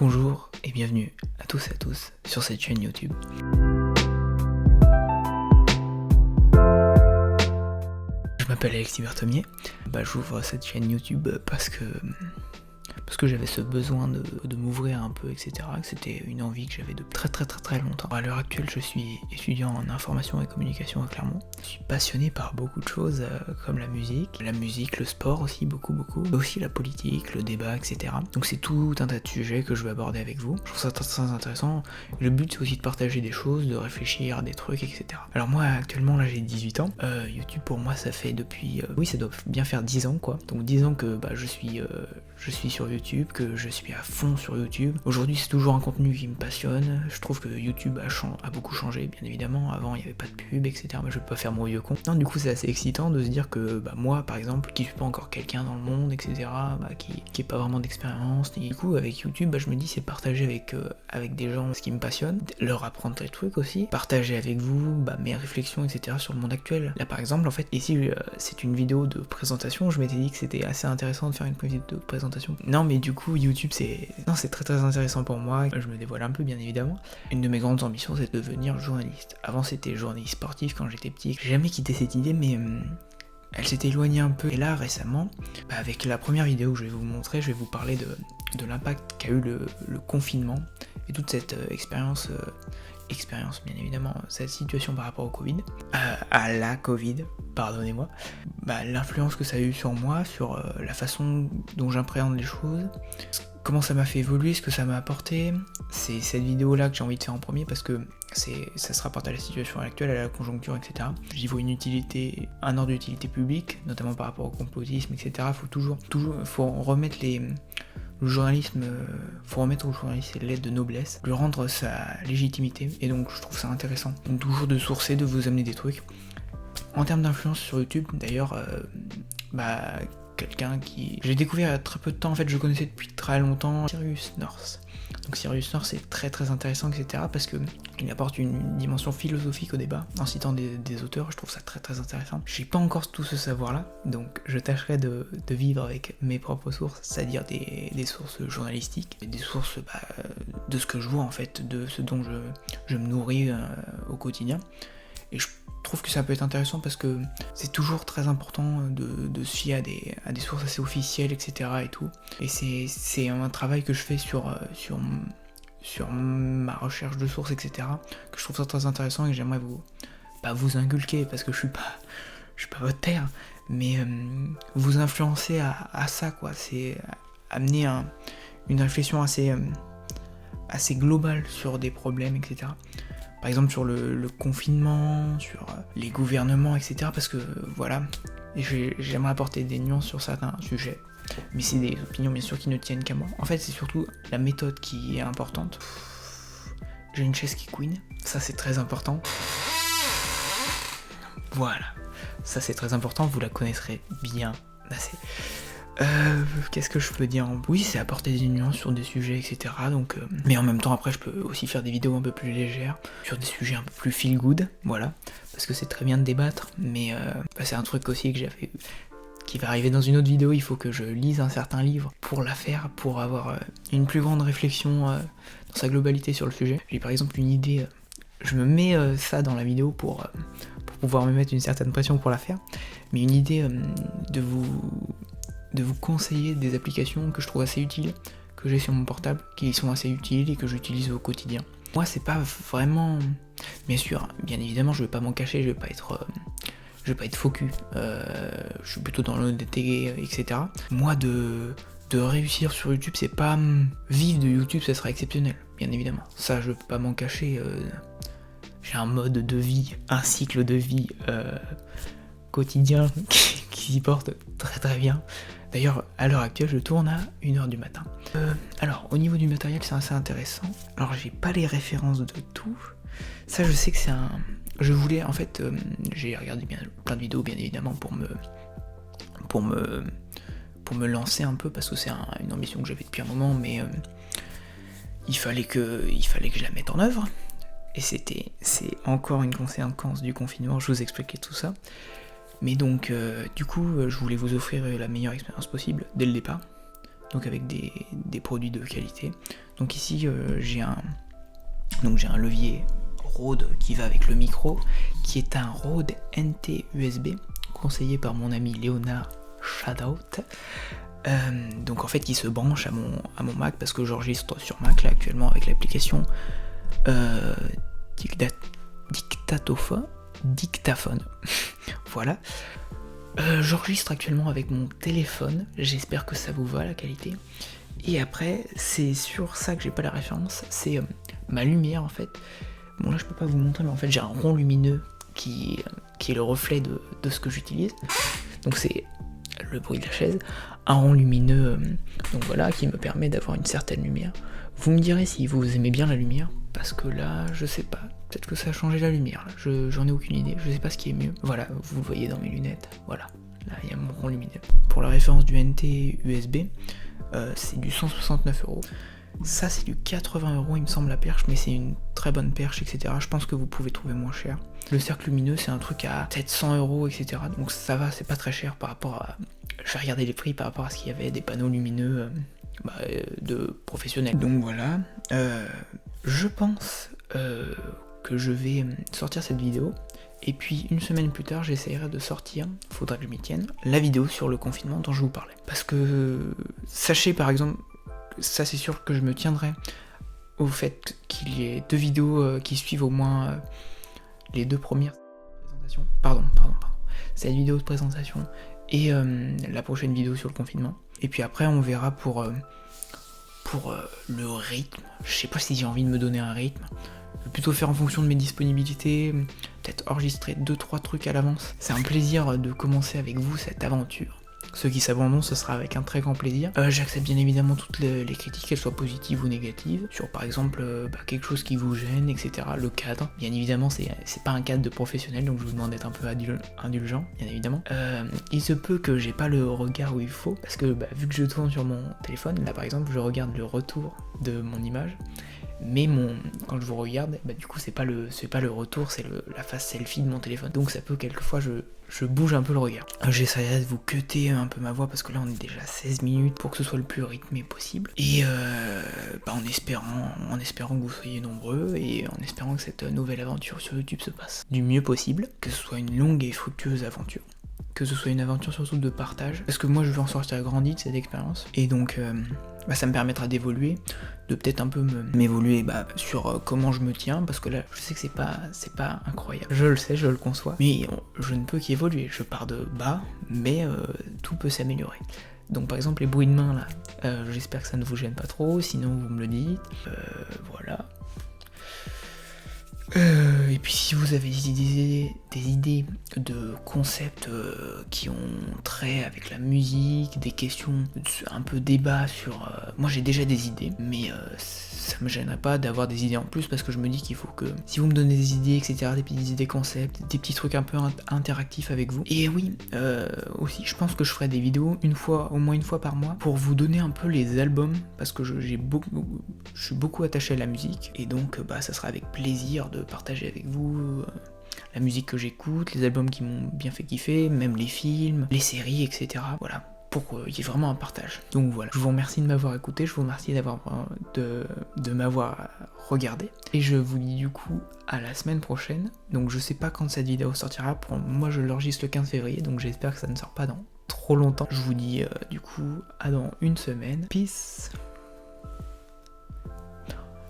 Bonjour et bienvenue à tous et à tous sur cette chaîne YouTube. Je m'appelle Alexis Berthomier. J'ouvre cette chaîne YouTube parce que j'avais ce besoin de m'ouvrir un peu, etc. C'était une envie que j'avais de très longtemps. À l'heure actuelle, je suis étudiant en information et communication à Clermont. Je suis passionné par beaucoup de choses comme la musique, le sport aussi, beaucoup, mais aussi la politique, le débat, etc. Donc c'est tout un tas de sujets que je vais aborder avec vous. Je trouve ça très intéressant. Le but, c'est aussi de partager des choses, de réfléchir à des trucs, etc. Alors moi, actuellement, là, j'ai 18 ans. YouTube, pour moi, ça fait depuis... ça doit bien faire 10 ans, quoi. Donc 10 ans que je suis sur YouTube, que je suis à fond sur YouTube. Aujourd'hui, c'est toujours un contenu qui me passionne. Je trouve que YouTube a beaucoup changé, bien évidemment. Avant, il n'y avait pas de pub, etc. Je vais pas faire mon vieux con. Non, du coup, c'est assez excitant de se dire que moi, par exemple, qui suis pas encore quelqu'un dans le monde, etc., qui est pas vraiment d'expérience. Et du coup, avec YouTube, je me dis, c'est partager avec des gens ce qui me passionne, leur apprendre des trucs aussi, partager avec vous mes réflexions, etc., sur le monde actuel. Là, par exemple, en fait, ici, c'est une vidéo de présentation. Je m'étais dit que c'était assez intéressant de faire une vidéo de présentation. Non, mais du coup, YouTube, c'est très intéressant pour moi. Je me dévoile un peu, bien évidemment. Une de mes grandes ambitions, c'est de devenir journaliste. Avant, c'était journaliste sportif quand j'étais petit. J'ai jamais quitté cette idée, mais elle s'était éloignée un peu. Et là, récemment, avec la première vidéo que je vais vous montrer, je vais vous parler de l'impact qu'a eu le confinement et toute cette expérience, bien évidemment, cette situation par rapport au Covid, à la Covid, pardonnez-moi, l'influence que ça a eu sur moi, sur la façon dont j'appréhende les choses, comment ça m'a fait évoluer, ce que ça m'a apporté. C'est cette vidéo-là que j'ai envie de faire en premier parce que ça se rapporte à la situation actuelle, à la conjoncture, etc. J'y vois une utilité, un ordre d'utilité publique, notamment par rapport au complotisme, etc. Faut remettre le journalisme, faut remettre au journaliste ses lettres de noblesse, lui rendre sa légitimité, et donc je trouve ça intéressant. Donc toujours de sourcer, de vous amener des trucs. En termes d'influence sur YouTube, d'ailleurs, quelqu'un qui... J'ai découvert il y a très peu de temps, en fait je connaissais depuis très longtemps, Cyrus North. Donc Cyrus North c'est très intéressant, etc. parce que il apporte une dimension philosophique au débat, en citant des auteurs, je trouve ça très intéressant. J'ai pas encore tout ce savoir-là, donc je tâcherai de vivre avec mes propres sources, c'est-à-dire des sources journalistiques, des sources de ce que je vois en fait, de ce dont je me nourris au quotidien. Et je trouve que ça peut être intéressant parce que c'est toujours très important de se fier à des sources assez officielles, etc. et tout. Et c'est un travail que je fais sur ma recherche de sources, etc. que je trouve ça très intéressant et que j'aimerais vous inculquer parce que je suis pas votre père, mais vous influencer à ça, quoi. C'est amener une réflexion assez globale sur des problèmes, etc. Par exemple sur le confinement, sur les gouvernements, etc. Parce que voilà, j'aimerais apporter des nuances sur certains sujets. Mais c'est des opinions bien sûr qui ne tiennent qu'à moi. En fait c'est surtout la méthode qui est importante. J'ai une chaise qui couine, ça c'est très important. Voilà, ça c'est très important, vous la connaîtrez bien assez. Qu'est-ce que je peux dire ? Oui, c'est apporter des nuances sur des sujets, etc. Donc, mais en même temps, après, je peux aussi faire des vidéos un peu plus légères, sur des sujets un peu plus feel good, voilà. Parce que c'est très bien de débattre, mais c'est un truc aussi que j'avais... qui va arriver dans une autre vidéo, il faut que je lise un certain livre pour la faire, pour avoir une plus grande réflexion dans sa globalité sur le sujet. J'ai par exemple une idée, je me mets ça dans la vidéo pour pouvoir me mettre une certaine pression pour la faire, mais une idée de vous conseiller des applications que je trouve assez utiles, que j'ai sur mon portable, qui sont assez utiles et que j'utilise au quotidien. Moi, c'est pas vraiment... Bien sûr, bien évidemment, je vais pas m'en cacher, je vais pas être faux cul. Je suis plutôt dans l'honnêteté, etc. Moi, de réussir sur YouTube, c'est pas... Vivre de YouTube, ça sera exceptionnel, bien évidemment. Ça, je peux pas m'en cacher. J'ai un mode de vie, un cycle de vie quotidien qui s'y porte très bien. D'ailleurs, à l'heure actuelle, je tourne à 1h du matin. Alors, au niveau du matériel, c'est assez intéressant. Alors, j'ai pas les références de tout. Ça, je sais que c'est un... Je voulais, en fait, j'ai regardé plein de vidéos, bien évidemment, pour me lancer un peu, parce que c'est une ambition que j'avais depuis un moment, mais il fallait que je la mette en œuvre. Et c'est encore une conséquence du confinement, je vous expliquais tout ça. Mais donc, du coup, je voulais vous offrir la meilleure expérience possible dès le départ. donc avec des produits de qualité. Donc ici j'ai un levier Rode qui va avec le micro, qui est un Rode NT USB, conseillé par mon ami Léonard, shoutout. Donc en fait qui se branche à mon Mac, parce que j'enregistre sur Mac là actuellement avec l'application Dictaphone. Voilà. J'enregistre actuellement avec mon téléphone, j'espère que ça vous va la qualité. Et après, c'est sur ça que j'ai pas la référence, c'est ma lumière en fait. Bon là je peux pas vous montrer, mais en fait j'ai un rond lumineux qui est le reflet de ce que j'utilise. Donc c'est le bruit de la chaise, un rond lumineux, donc voilà, qui me permet d'avoir une certaine lumière. Vous me direz si vous aimez bien la lumière, parce que là, je sais pas, peut-être que ça a changé la lumière, là. J'en ai aucune idée, je sais pas ce qui est mieux. Voilà, vous le voyez dans mes lunettes, voilà, là il y a mon rond lumineux. Pour la référence du NT USB, c'est du 169€. Ça c'est du 80€, il me semble, la perche, mais c'est une très bonne perche, etc. Je pense que vous pouvez trouver moins cher. Le cercle lumineux, c'est un truc à peut-être 100€, etc. Donc ça va, c'est pas très cher par rapport à... Je vais regarder les prix par rapport à ce qu'il y avait, des panneaux lumineux de professionnels. Donc voilà, je pense que je vais sortir cette vidéo. Et puis une semaine plus tard, j'essaierai de sortir, faudra que je m'y tienne, la vidéo sur le confinement dont je vous parlais. Parce que sachez par exemple, ça c'est sûr que je me tiendrai au fait qu'il y ait 2 vidéos qui suivent au moins les 2 premières présentations. Pardon. Cette vidéo de présentation et la prochaine vidéo sur le confinement. Et puis après on verra pour le rythme. Je sais pas si j'ai envie de me donner un rythme. Je vais plutôt faire en fonction de mes disponibilités, peut-être enregistrer 2-3 trucs à l'avance. C'est un plaisir de commencer avec vous cette aventure. Ceux qui s'abandonnent, ce sera avec un très grand plaisir. J'accepte bien évidemment toutes les critiques, qu'elles soient positives ou négatives, sur par exemple quelque chose qui vous gêne, etc. Le cadre, bien évidemment, c'est pas un cadre de professionnel, donc je vous demande d'être un peu indulgent, bien évidemment. Il se peut que j'ai pas le regard où il faut, parce que vu que je tourne sur mon téléphone, là par exemple, je regarde le retour de mon image, mais quand je vous regarde, du coup c'est pas le retour, c'est la face selfie de mon téléphone. Donc ça peut quelquefois je bouge un peu le regard. J'essaierai de vous cutter un peu ma voix parce que là on est déjà à 16 minutes pour que ce soit le plus rythmé possible. Et en espérant que vous soyez nombreux et en espérant que cette nouvelle aventure sur YouTube se passe du mieux possible, que ce soit une longue et fructueuse aventure. Que ce soit une aventure surtout de partage, parce que moi je veux en sortir grandi de cette expérience, et donc ça me permettra d'évoluer, de peut-être un peu m'évoluer sur comment je me tiens, parce que là je sais que c'est pas incroyable, je le sais, je le conçois, mais je ne peux qu'évoluer, je pars de bas, mais tout peut s'améliorer. Donc par exemple les bruits de main là, j'espère que ça ne vous gêne pas trop, sinon vous me le dites, voilà. Et puis si vous avez des idées de concepts qui ont trait avec la musique, des questions un peu débat sur... Moi j'ai déjà des idées, mais ça me gênerait pas d'avoir des idées en plus, parce que je me dis qu'il faut que... Si vous me donnez des idées, etc., des petites idées concepts, des petits trucs un peu interactifs avec vous. Et oui, aussi je pense que je ferai des vidéos au moins une fois par mois, pour vous donner un peu les albums, parce que je suis beaucoup attaché à la musique, et donc ça sera avec plaisir de partager avec vous la musique que j'écoute, les albums qui m'ont bien fait kiffer, même les films, les séries, etc. Voilà, pour qu'il y ait vraiment un partage. Donc voilà, je vous remercie de m'avoir écouté, je vous remercie de m'avoir regardé, et je vous dis du coup à la semaine prochaine. Donc je sais pas quand cette vidéo sortira, pour moi je l'enregistre le 15 février, donc j'espère que ça ne sort pas dans trop longtemps. Je vous dis du coup à dans une semaine. Peace.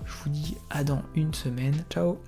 Je vous dis à dans une semaine. Ciao.